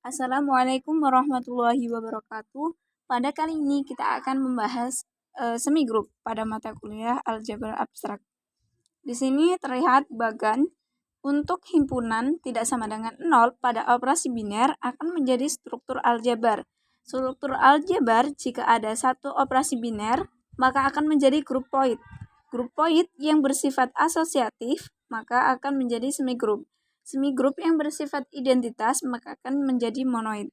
Assalamualaikum warahmatullahi wabarakatuh. Pada kali ini kita akan membahas semigroup pada mata kuliah aljabar abstrak. Di sini terlihat bagan untuk himpunan tidak sama dengan 0 pada operasi biner akan menjadi struktur aljabar. Struktur aljabar jika ada satu operasi biner maka akan menjadi grup point. Grup point yang bersifat asosiatif maka akan menjadi semigroup. Semigroup yang bersifat identitas maka akan menjadi monoid.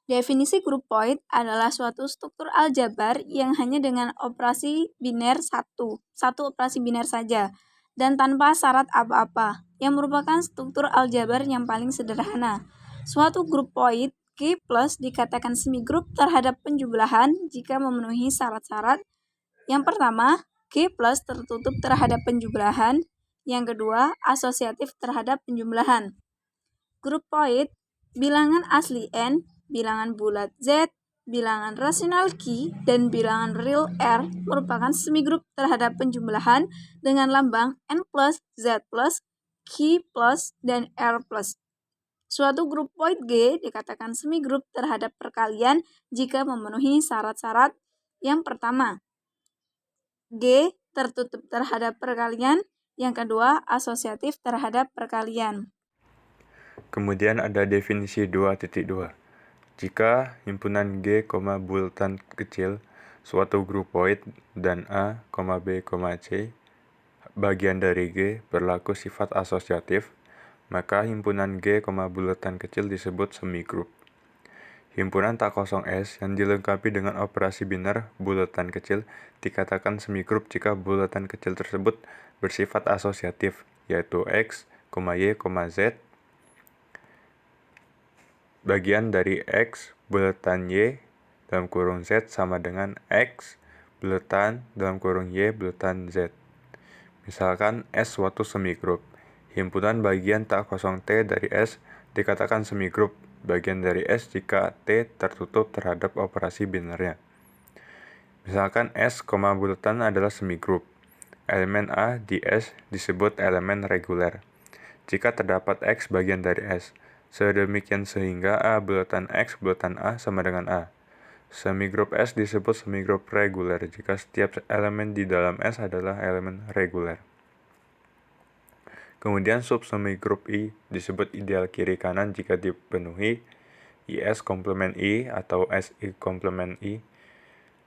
Definisi grup point adalah suatu struktur aljabar yang hanya dengan operasi biner satu operasi biner saja, dan tanpa syarat apa-apa, yang merupakan struktur aljabar yang paling sederhana. Suatu grup point Q plus dikatakan semigroup terhadap penjumlahan jika memenuhi syarat-syarat. Yang pertama, Q plus tertutup terhadap penjumlahan. Yang kedua, asosiatif terhadap penjumlahan. Grup point, bilangan asli N, bilangan bulat Z, bilangan rasional Q, dan bilangan real R merupakan semigroup terhadap penjumlahan dengan lambang N plus, Z plus, Q plus, dan R plus. Suatu grup point G dikatakan semigroup terhadap perkalian jika memenuhi syarat-syarat. Yang pertama, G tertutup terhadap perkalian. Yang kedua, asosiatif terhadap perkalian. Kemudian ada definisi 2.2. Jika himpunan G, bulatan kecil suatu grup point dan A, B, C bagian dari G berlaku sifat asosiatif, maka himpunan G, bulatan kecil disebut semigroup. Himpunan tak kosong S yang dilengkapi dengan operasi biner bulatan kecil dikatakan semigroup jika bulatan kecil tersebut bersifat asosiatif, yaitu X, Y, Z bagian dari X bulatan Y dalam kurung Z sama dengan X bulatan dalam kurung Y bulatan Z. Misalkan S suatu semigroup. Himpunan bagian tak kosong T dari S dikatakan semigroup bagian dari S jika T tertutup terhadap operasi binernya. Misalkan S, bulatan adalah semigroup. Elemen A di S disebut elemen reguler jika terdapat X bagian dari S. Sedemikian sehingga A bulatan X bulatan A sama dengan A. Semigroup S disebut semigroup reguler jika setiap elemen di dalam S adalah elemen reguler. Kemudian subsemigroup I disebut ideal kiri kanan jika dipenuhi IS komplement I atau SI komplement I.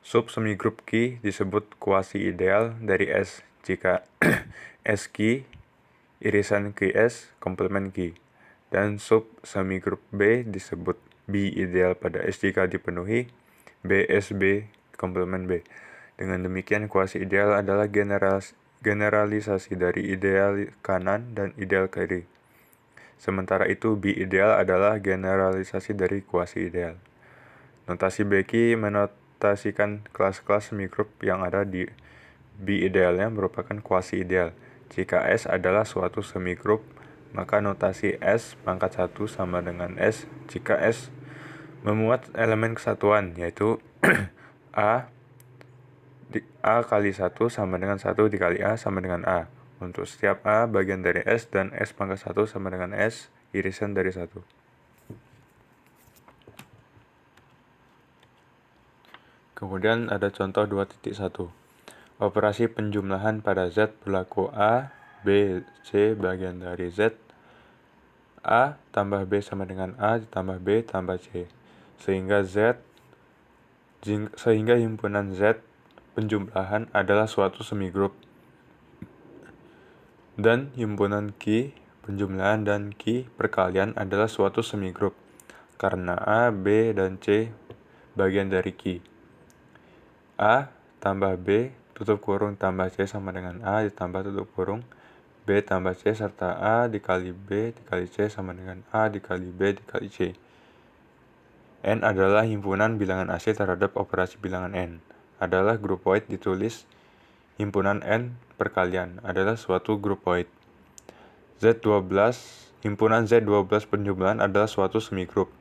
Subsemigroup Q disebut kuasi ideal dari S jika SQ irisan QS komplement Q. Dan subsemigroup B disebut B ideal pada S jika dipenuhi BSB komplement B. Dengan demikian kuasi ideal adalah generalisasi dari ideal kanan dan ideal kiri. Sementara itu B ideal adalah generalisasi dari kuasi ideal. Notasi Becky menotasikan kelas-kelas semigroup yang ada di B idealnya merupakan kuasi ideal. Jika S adalah suatu semigroup, maka notasi S pangkat 1 sama dengan S jika S memuat elemen kesatuan, yaitu A kali 1 sama dengan 1 dikali A sama dengan A. Untuk setiap A bagian dari S dan S pangkat 1 sama dengan S irisan dari 1. Kemudian ada contoh 2.1. Operasi penjumlahan pada Z berlaku A, B, C bagian dari Z. A tambah B sama dengan A ditambah B tambah C. Sehingga himpunan Z penjumlahan adalah suatu semigroup. Dan himpunan Q penjumlahan dan Q perkalian adalah suatu semigroup. Karena A, B, dan C bagian dari Q. A tambah B tutup kurung tambah C sama dengan A ditambah tutup kurung B tambah C serta A dikali B dikali C sama dengan A dikali B dikali C. N adalah himpunan bilangan AC terhadap operasi bilangan N. Adalah grup point ditulis himpunan N perkalian adalah suatu grup point. Z12, himpunan Z12 penjumlahan adalah suatu semigroup.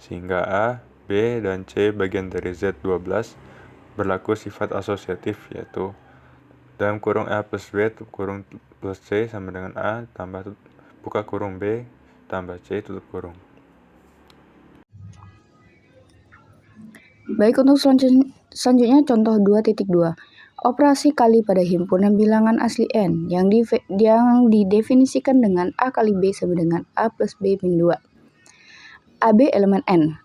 Sehingga A, B, dan C bagian dari Z12 berlaku sifat asosiatif, yaitu dalam kurung A plus B kurung plus C sama dengan A tambah buka kurung B tambah C tutup kurung. Baik, untuk selanjutnya contoh 2.2. Operasi kali pada himpunan bilangan asli N yang didefinisikan dengan A kali B sama dengan A plus B min 2. AB elemen N.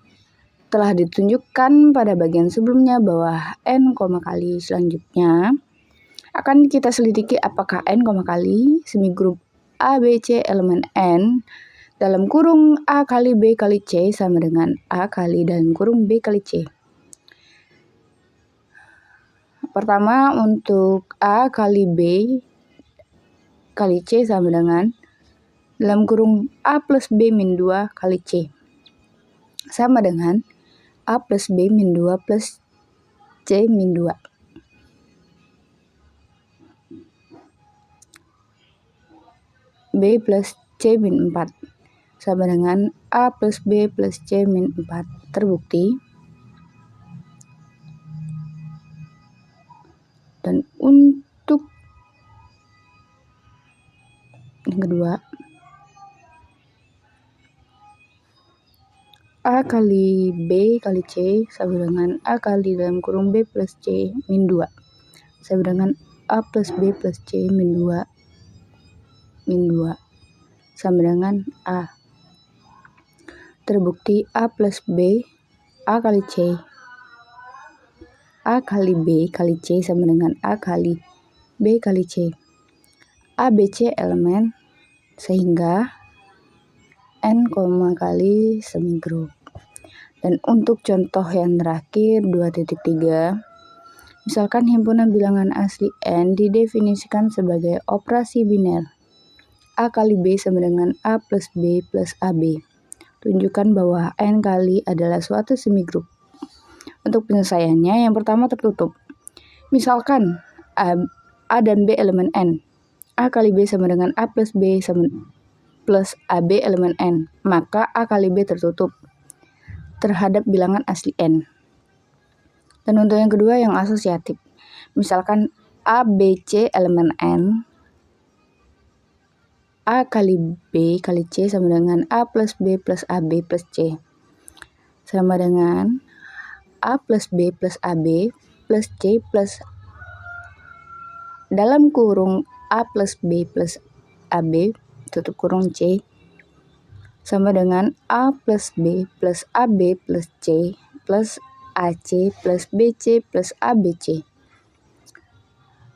Telah ditunjukkan pada bagian sebelumnya bahwa N, kali selanjutnya akan kita selidiki apakah N, kali semigrup A, B, C elemen N dalam kurung A kali B kali C sama dengan A kali dalam kurung B kali C. Pertama, untuk A kali B kali C sama dengan dalam kurung A plus B min 2 kali C. Sama dengan A plus B min 2 plus C min 2. B plus C min 4. Sama dengan A plus B plus C min 4. Terbukti. Dan untuk yang kedua, A kali B kali C sama dengan A kali dalam kurung B plus C min 2 sama dengan A plus B plus C min 2 sama dengan A. Terbukti A plus B A kali C A kali B kali C sama dengan A kali B kali C. A, B, C elemen sehingga N, kali semigrup. Dan untuk contoh yang terakhir 2.3, misalkan himpunan bilangan asli N didefinisikan sebagai operasi biner A kali B sama dengan A plus B plus AB. Tunjukkan bahwa N kali adalah suatu semigrup. Untuk penyelesaiannya, yang pertama tertutup. Misalkan A dan B elemen N. A kali B sama dengan A plus B plus AB elemen N. Maka A kali B tertutup terhadap bilangan asli N. Dan untuk yang kedua yang asosiatif. Misalkan A, B, C elemen N. A kali B kali C sama dengan A plus B plus AB plus C. Sama dengan A plus B plus AB plus C plus dalam kurung A plus B plus AB tutup kurung C sama dengan A plus B plus AB plus C plus AC plus BC plus ABC.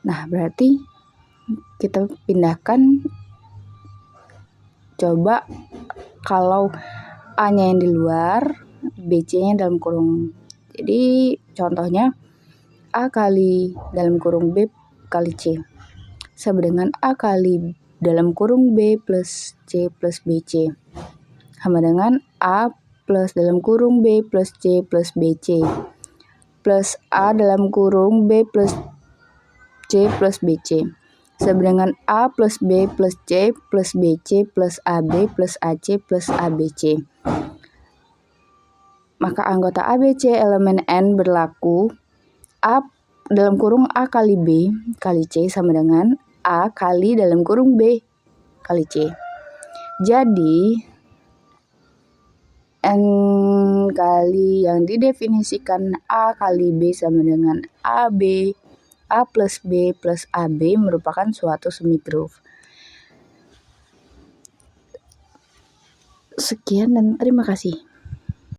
Nah, berarti kita pindahkan, coba kalau A-nya yang di luar, BC-nya dalam kurung. Jadi contohnya A kali dalam kurung B kali C sama dengan A kali dalam kurung B plus C plus BC sama dengan A plus dalam kurung B plus C plus BC plus A dalam kurung B plus C plus BC sama dengan A plus B plus C plus BC plus AB plus AC plus ABC. Maka anggota ABC elemen N berlaku A dalam kurung A kali B kali C sama dengan A kali dalam kurung B kali C. Jadi N kali yang didefinisikan A kali B sama dengan AB, A plus B plus AB merupakan suatu semigrup. Sekian dan terima kasih.